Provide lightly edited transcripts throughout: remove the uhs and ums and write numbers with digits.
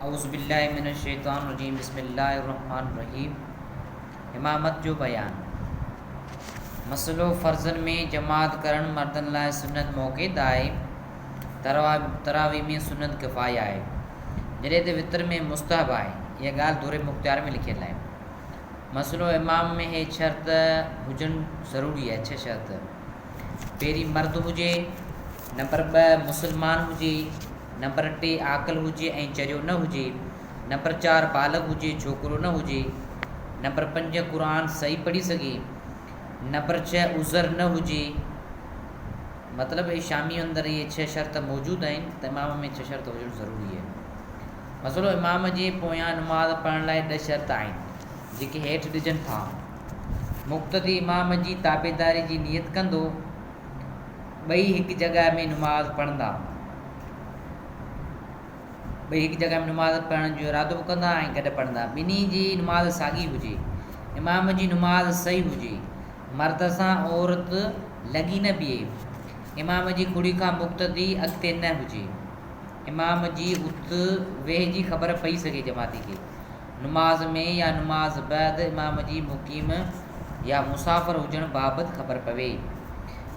औज़ुबिल्लाहि मिनश्शैतानिर्रजीम बिस्मिल्लाहिर्रहमानिर्रहीम। इमामत जो बयान। मसलो फ़र्ज़न में जमात करण मर्दन लाइ सुन्नत मौक़िद आहे, तरावी में सुन्नत किफ़ाया आहे, जॾहिं त वितर में मुस्तहब आहे। इहा ॻाल्हि दुर मुख़्तियार में लिखियल आहे। मसलो इमाम में हे शर्त हुजणु ज़रूरी आहे। 6 शर्त। पहिरीं मर्द हुजे, नंबर 2 मुसलमान हुजे, नंबर 3 आकल हुजे ऐं चरियो न हुजे, नंबर 4 बालग हुजे, छोकिरो न हुजे, नंबर 5 क़ुरान सही पढ़ी सघे, नंबर 6 उज़र न हुजे। मतिलबु इहे शामी अंदरि इहे 6 शर्त मौजूदु आहिनि, त इमाम में 6 शर्त हुजणु ज़रूरी आहे। मसलो इमाम जे पोयां नमाज़ पढ़ण लाइ 10 शर्त आहिनि, जेके हेठि ॾिजनि था। मुक़्तदी इमाम जी ताबेदारी जी नियत कंदो, ॿई हिकु जॻह में नमाज़ पढ़ंदा, ॿई हिकु जॻह में नमाज़ पढ़ण जो इरादो बि कंदा ऐं गॾु पढ़ंदा। ॿिन्ही जी नमाज़ साॻी हुजे, इमाम जी नमाज़ सही हुजे, मर्द सां औरत लॻी न बीहे, इमाम जी कुड़ी खां मुक़्तदी अॻिते न हुजे, इमाम जी उत वेह जी ख़बर पई सघे जमाती खे, नमाज़ में या नमाज़ बैदि इमाम जी मुक़ीम या मुसाफ़िर हुजण बाबति ख़बर पवे।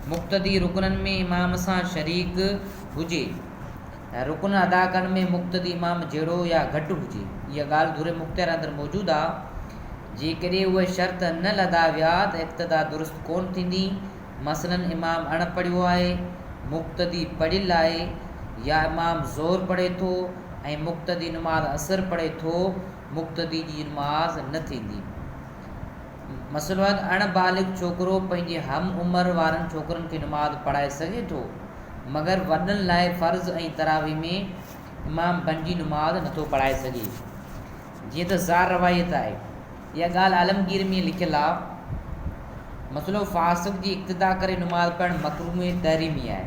मुक़्तदी रुकननि में इमाम सां शरीक हुजे, रुकन अदा करण में मुक़्तदी इमाम जहिड़ो या घटि हुजे। इहा ॻाल्हि दुर मुख़्तियार अंदरि मौजूदु आहे। जेकॾहिं उहे शर्त न लदा विया त इक़्तिदा दुरुस्त कोन थींदी। मसलन इमाम अणपढ़ियो आहे, मुक़्तदी पढ़ियल आहे, या इमाम ज़ोर पढ़े थो ऐं मुक़्तदी नमाज़ असर पढ़े थो, मुक़्तदी जी नमाज़ न थींदी। मसलन अणबालिग छोकिरो पंहिंजे हम उमिरि वारनि छोकिरनि खे नमाज़ पढ़ाए सघे थो, मगर वॾनि लाइ फ़र्ज़ ऐं तरावी में इमाम बणिजी नमाज़ नथो पढ़ाए सघे, जीअं त ज़ार रवायत आहे। इहा ॻाल्हि आलमगीर में लिखियल आहे। मसलो फ़ासिक़ जी इक़्तिदा करे नमाज़ पढ़णु मकरूह में तहरीमी आहे,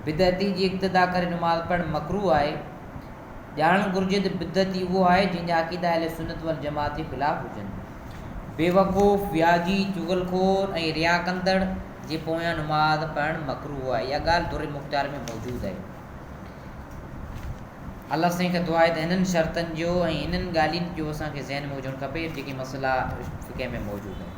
बिदअती जी इक़्तिदा करे नमाज़ पढ़णु मकरूह आहे। ॼाणणु घुरिजे त बिदअती उहो आहे जंहिंजा अक़ीदा अहले सुन्नत वल जमात जे ख़िलाफ़ हुजनि। बेवकूफ़, व्याजी, चुगलखोर ऐं रिया कंदड़ जे पोयां नमाज़ पढ़णु मकरूह आहे। इहा ॻाल्हि दुर मुख़्तियार में मौजूदु आहे। अल्लाह साईं खे दुआ आहे त हिननि शर्तनि जो ऐं हिननि ॻाल्हियुनि जो असांखे ज़हन में हुजणु खपे, जेके मसइला फ़िक़ह में मौजूदु आहिनि।